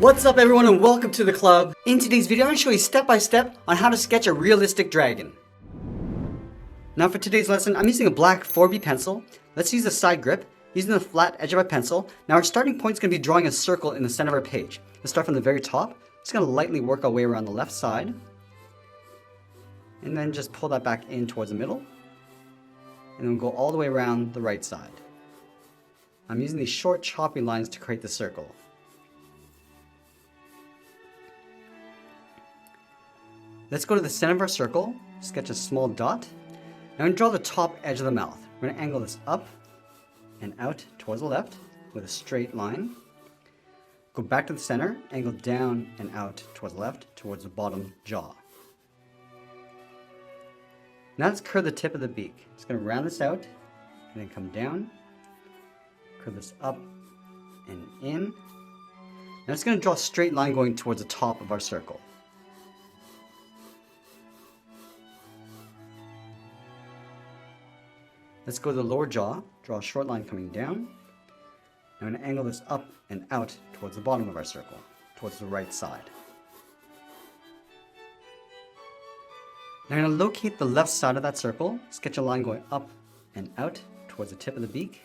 What's up everyone and welcome to the club. In today's video I'm going to show you step by step on how to sketch a realistic dragon. Now for today's lesson I'm using a black 4B pencil. Let's use the side grip, using the flat edge of our pencil. Now our starting point is going to be drawing a circle in the center of our page. Let's start from the very top. Just going to lightly work our way around the left side. And then just pull that back in towards the middle. And then go all the way around the right side. I'm using these short choppy lines to create the circle. Let's go to the center of our circle, sketch a small dot. Now I'm going to draw the top edge of the mouth. We're going to angle this up and out towards the left with a straight line. Go back to the center, angle down and out towards the left, towards the bottom jaw. Now let's curve the tip of the beak. Just going to round this out and then come down. Curve this up and in. Now it's going to draw a straight line going towards the top of our circle. Let's go to the lower jaw, draw a short line coming down. Now I'm going to angle this up and out towards the bottom of our circle, towards the right side. Now I'm going to locate the left side of that circle, sketch a line going up and out towards the tip of the beak,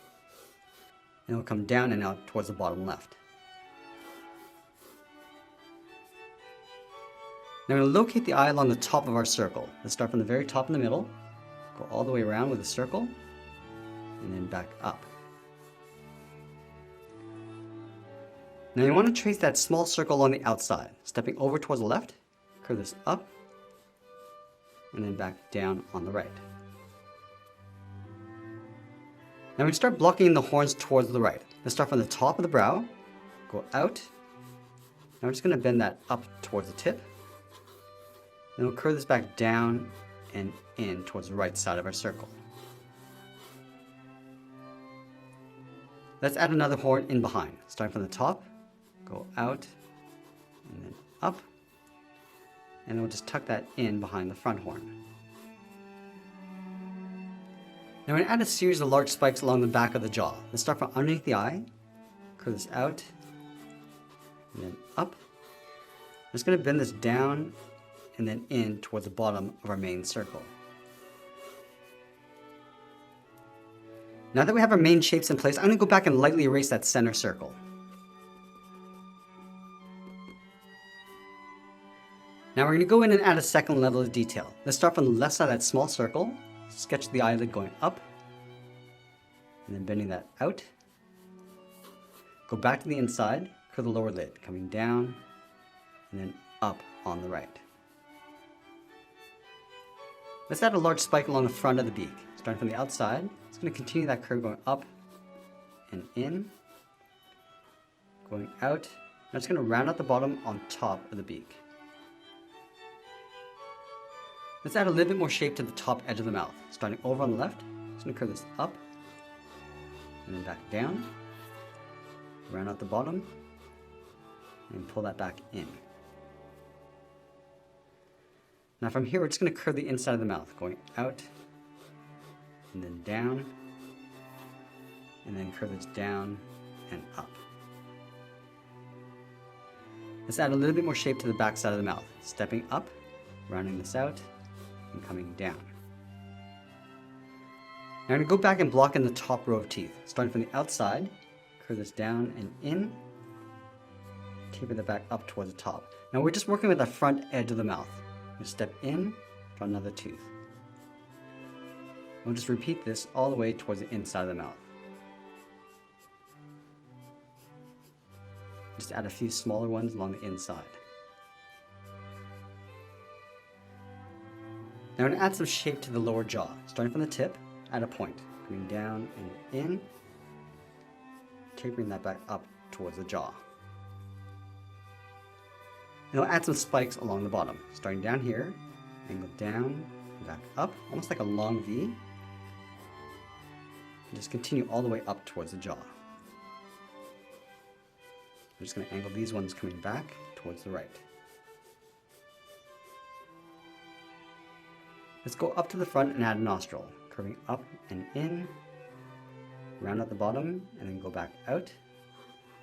and it will come down and out towards the bottom left. Now I'm going to locate the eye along the top of our circle. Let's start from the very top in the middle, go all the way around with a circle, and then back up. Now you want to trace that small circle on the outside, stepping over towards the left, curve this up, and then back down on the right. Now we start blocking the horns towards the right. Let's start from the top of the brow, go out. Now we're just going to bend that up towards the tip. Then we'll curve this back down and in towards the right side of our circle. Let's add another horn in behind. Starting from the top, go out, and then up, and then we'll just tuck that in behind the front horn. Now we're going to add a series of large spikes along the back of the jaw. Let's start from underneath the eye, curve this out, and then up. I'm just going to bend this down and then in towards the bottom of our main circle. Now that we have our main shapes in place, I'm going to go back and lightly erase that center circle. Now we're going to go in and add a second level of detail. Let's start from the left side of that small circle, sketch the eyelid going up, and then bending that out. Go back to the inside, curve the lower lid, coming down, and then up on the right. Let's add a large spike along the front of the beak. Starting from the outside, it's going to continue that curve going up and in, going out. Now it's going to round out the bottom on top of the beak. Let's add a little bit more shape to the top edge of the mouth. Starting over on the left, it's going to curve this up and then back down, round out the bottom, and pull that back in. Now from here, we're just going to curve the inside of the mouth, going out, and then down, and then curve this down and up. Let's add a little bit more shape to the back side of the mouth, stepping up, rounding this out, and coming down. Now I'm going to go back and block in the top row of teeth, starting from the outside, curve this down and in, taper the back up towards the top. Now we're just working with the front edge of the mouth. We'll step in, draw another tooth. We'll just repeat this all the way towards the inside of the mouth. Just add a few smaller ones along the inside. Now I'm going to add some shape to the lower jaw. Starting from the tip, add a point, coming down and in, tapering that back up towards the jaw. And we'll add some spikes along the bottom. Starting down here, angle down, back up, almost like a long V. And just continue all the way up towards the jaw. I'm just going to angle these ones coming back towards the right. Let's go up to the front and add a nostril, curving up and in, round out the bottom, and then go back out,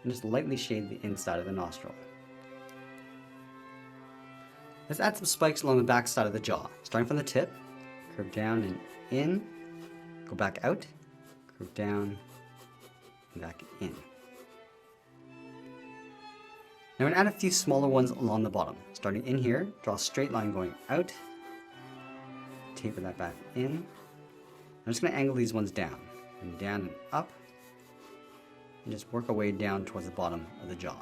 and just lightly shade the inside of the nostril. Let's add some spikes along the back side of the jaw. Starting from the tip, curve down and in, go back out, curve down and back in. Now we're going to add a few smaller ones along the bottom. Starting in here, draw a straight line going out, taper that back in. I'm just going to angle these ones down and up, and just work our way down towards the bottom of the jaw.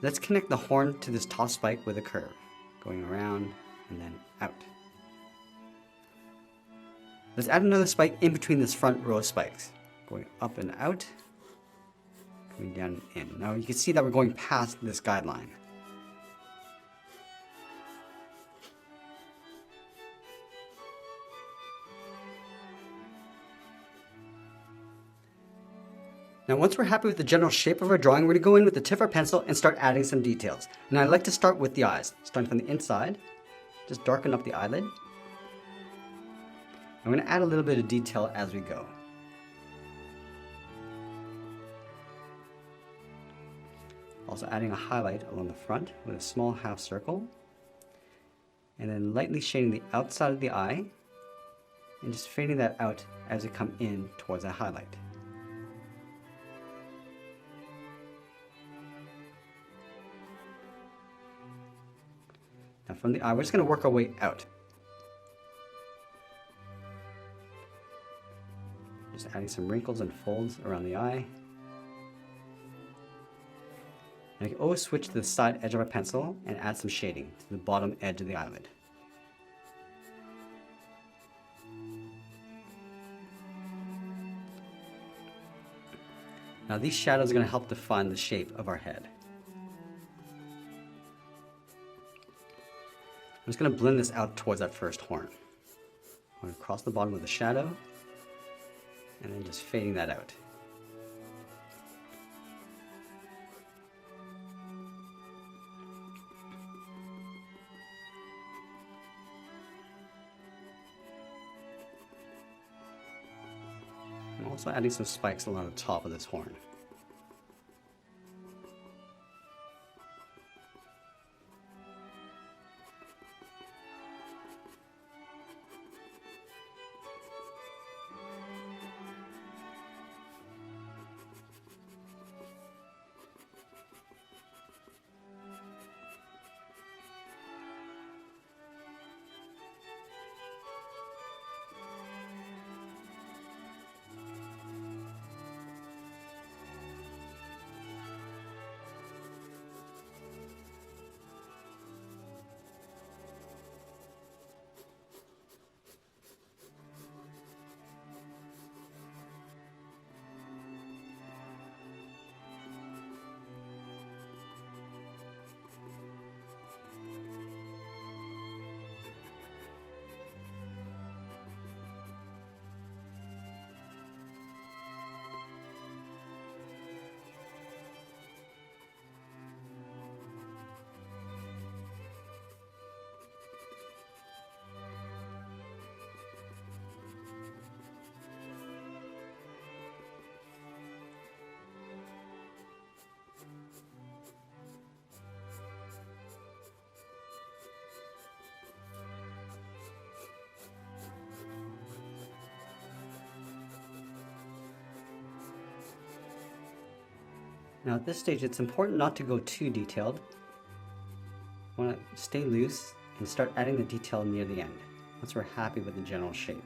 Let's connect the horn to this top spike with a curve, going around and then out. Let's add another spike in between this front row of spikes, going up and out, coming down and in. Now you can see that we're going past this guideline. Now once we're happy with the general shape of our drawing, we're going to go in with the tip of our pencil and start adding some details. And I like to start with the eyes. Starting from the inside, just darken up the eyelid. I'm going to add a little bit of detail as we go. Also adding a highlight along the front with a small half circle. And then lightly shading the outside of the eye and just fading that out as we come in towards that highlight. Now from the eye, we're just going to work our way out. Just adding some wrinkles and folds around the eye. And I can always switch to the side edge of our pencil and add some shading to the bottom edge of the eyelid. Now these shadows are going to help define the shape of our head. I'm just going to blend this out towards that first horn. I'm going to cross the bottom with a shadow and then just fading that out. I'm also adding some spikes along the top of this horn. Now at this stage, it's important not to go too detailed. I want to stay loose and start adding the detail near the end, once we're happy with the general shape.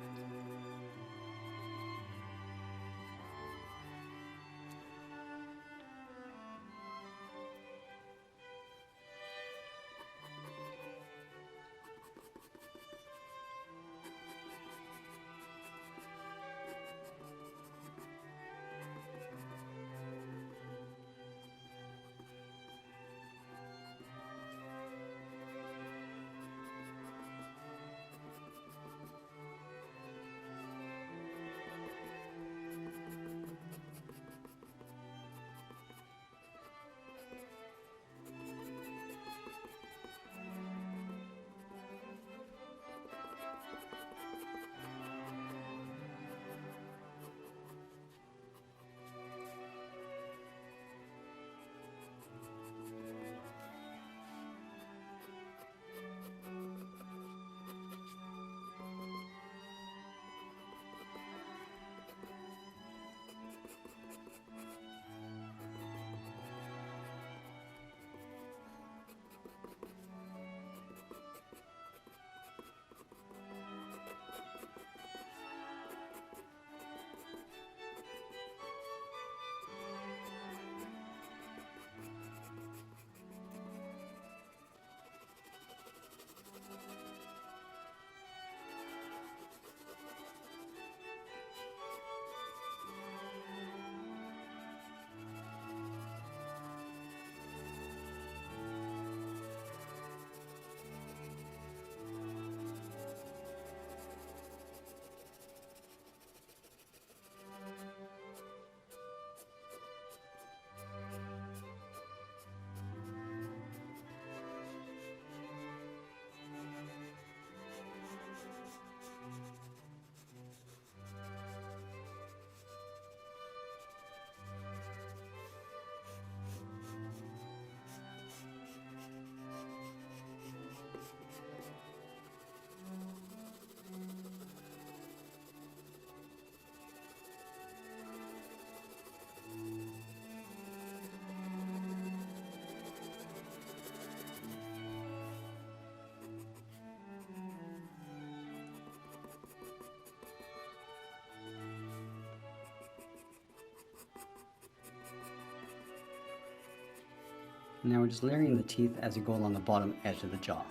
Now we're just layering the teeth as we go along the bottom edge of the jaw.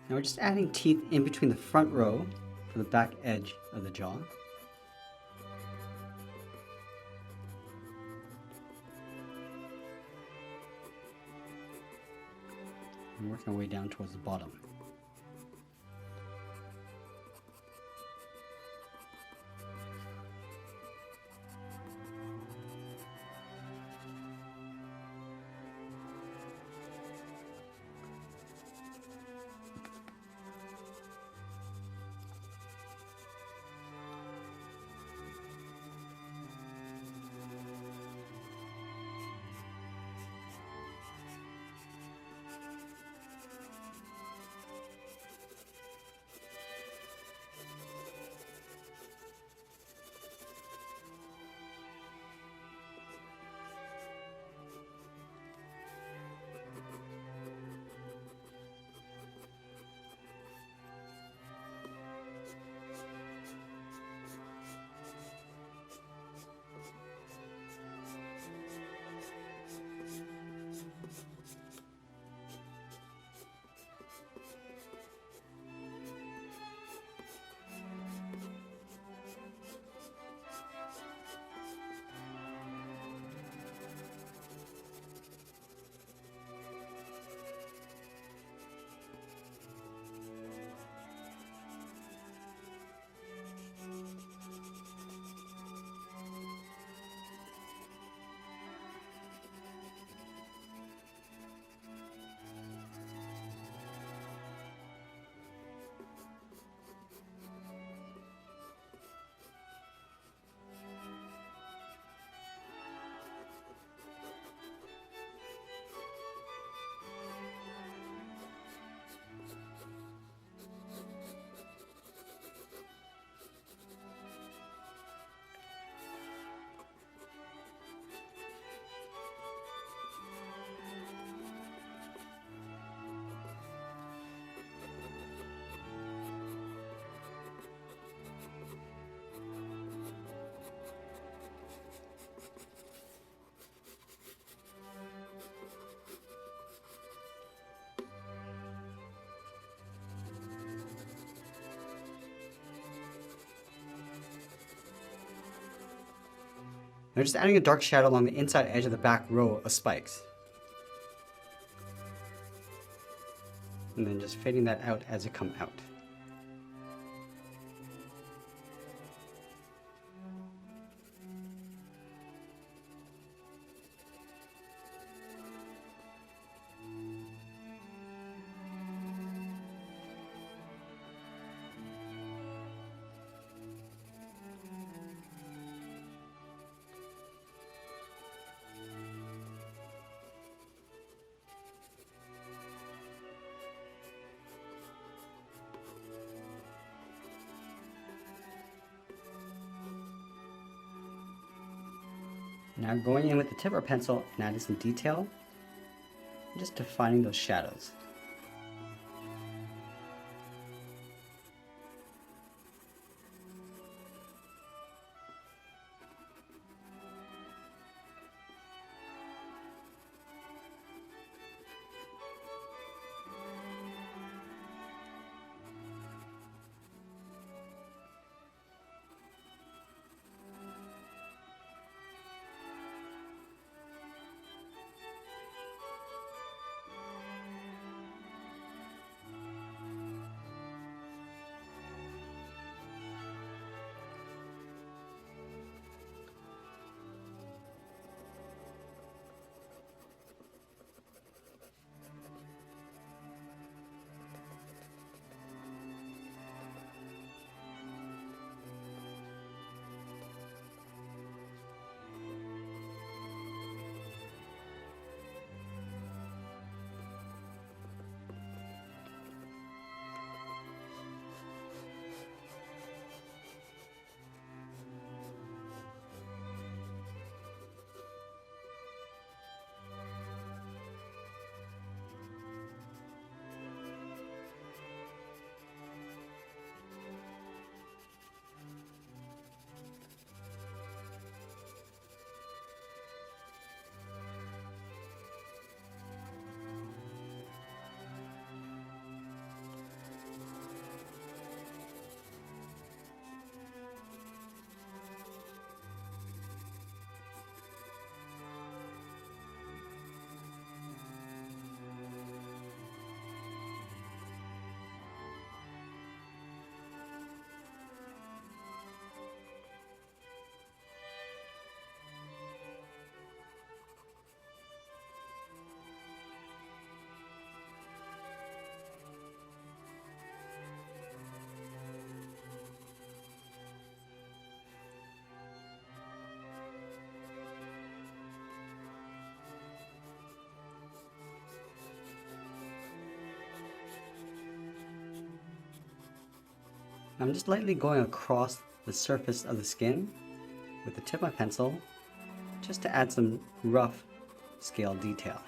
Now we're just adding teeth in between the front row for the back edge of the jaw. And working our way down towards the bottom. Now just adding a dark shadow along the inside edge of the back row of spikes. And then just fading that out as it comes out. Now going in with the tip of our pencil and adding some detail, just defining those shadows. I'm just lightly going across the surface of the skin with the tip of my pencil just to add some rough scale detail.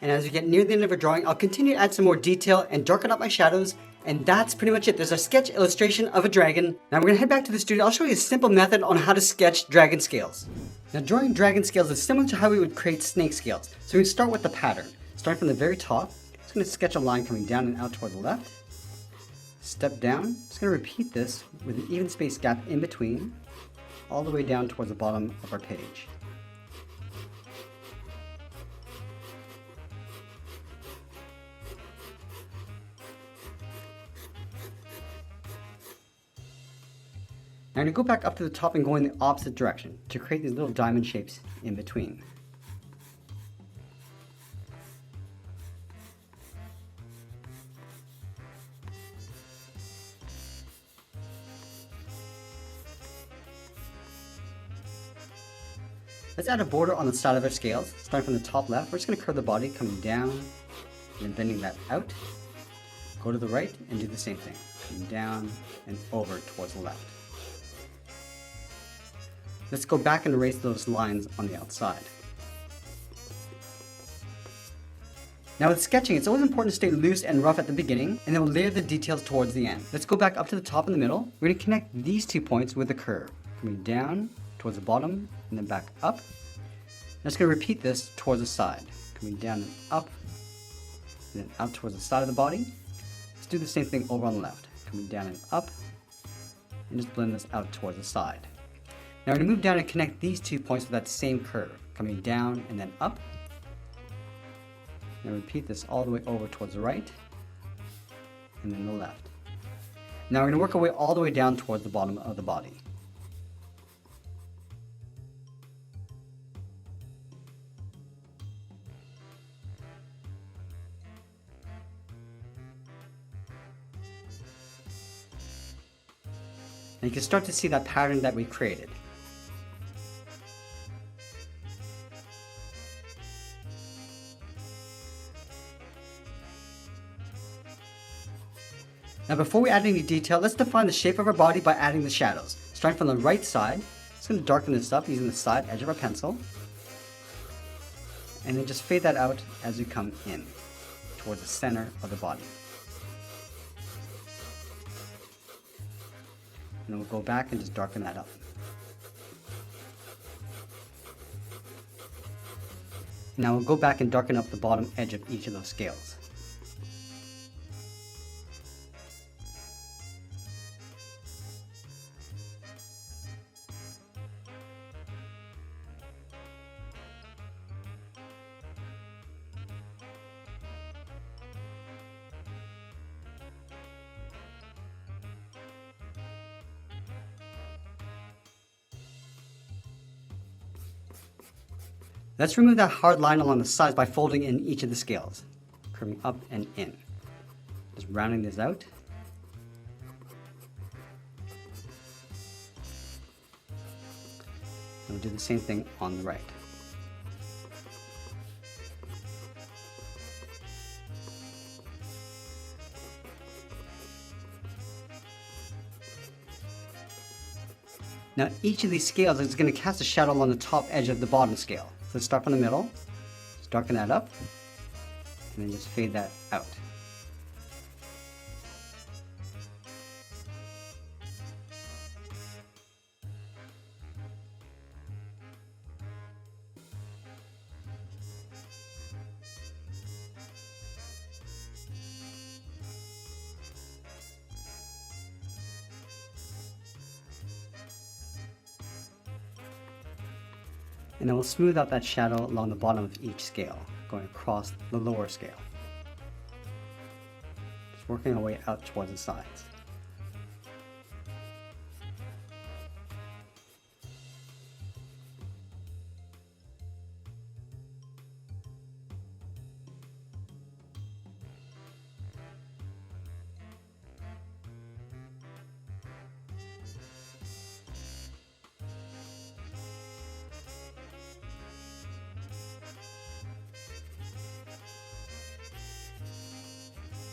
And as we get near the end of our drawing, I'll continue to add some more detail and darken up my shadows, and that's pretty much it. There's a sketch illustration of a dragon. Now we're gonna head back to the studio. I'll show you a simple method on how to sketch dragon scales. Now drawing dragon scales is similar to how we would create snake scales. So we start with the pattern. Starting from the very top, just gonna sketch a line coming down and out toward the left. Step down, just gonna repeat this with an even space gap in between, all the way down towards the bottom of our page. Now I'm going to go back up to the top and go in the opposite direction to create these little diamond shapes in between. Let's add a border on the side of our scales. Starting from the top left, we're just going to curve the body coming down and then bending that out. Go to the right and do the same thing, coming down and over towards the left. Let's go back and erase those lines on the outside. Now with sketching, it's always important to stay loose and rough at the beginning, and then we'll layer the details towards the end. Let's go back up to the top in the middle. We're going to connect these 2 points with a curve, coming down towards the bottom and then back up. I'm just going to repeat this towards the side, coming down and up, and then out towards the side of the body. Let's do the same thing over on the left, coming down and up, and just blend this out towards the side. Now we're going to move down and connect these 2 points with that same curve, coming down and then up. Now repeat this all the way over towards the right, and then the left. Now we're going to work our way all the way down towards the bottom of the body. And you can start to see that pattern that we created. Now before we add any detail, let's define the shape of our body by adding the shadows. Starting from the right side, just going to darken this up using the side edge of our pencil. And then just fade that out as we come in towards the center of the body. And then we'll go back and just darken that up. Now we'll go back and darken up the bottom edge of each of those scales. Let's remove that hard line along the sides by folding in each of the scales, curving up and in. Just rounding this out. And we'll do the same thing on the right. Now each of these scales is going to cast a shadow along the top edge of the bottom scale. So let's start from the middle, just darken that up, and then just fade that out. And then we'll smooth out that shadow along the bottom of each scale, going across the lower scale. Just working our way out towards the sides.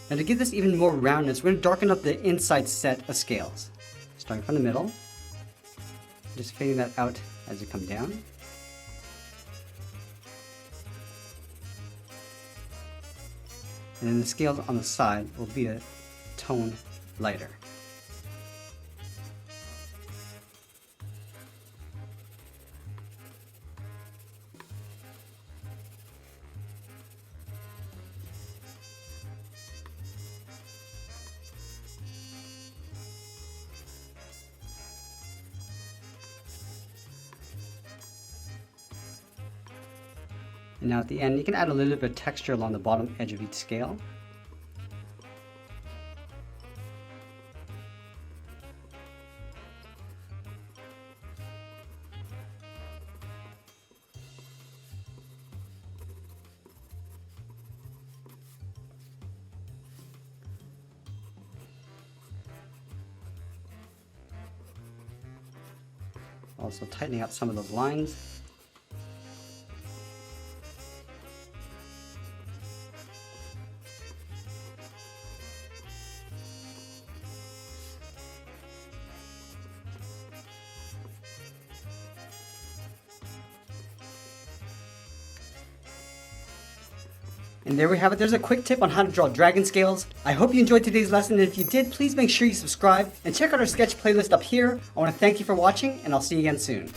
Now to give this even more roundness, we're going to darken up the inside set of scales. Starting from the middle, just fading that out as you come down. And then the scales on the side will be a tone lighter. And now at the end, you can add a little bit of texture along the bottom edge of each scale. Also tightening up some of those lines. And there we have it. There's a quick tip on how to draw dragon scales. I hope you enjoyed today's lesson, and if you did, please make sure you subscribe and check out our sketch playlist up here. I want to thank you for watching, and I'll see you again soon.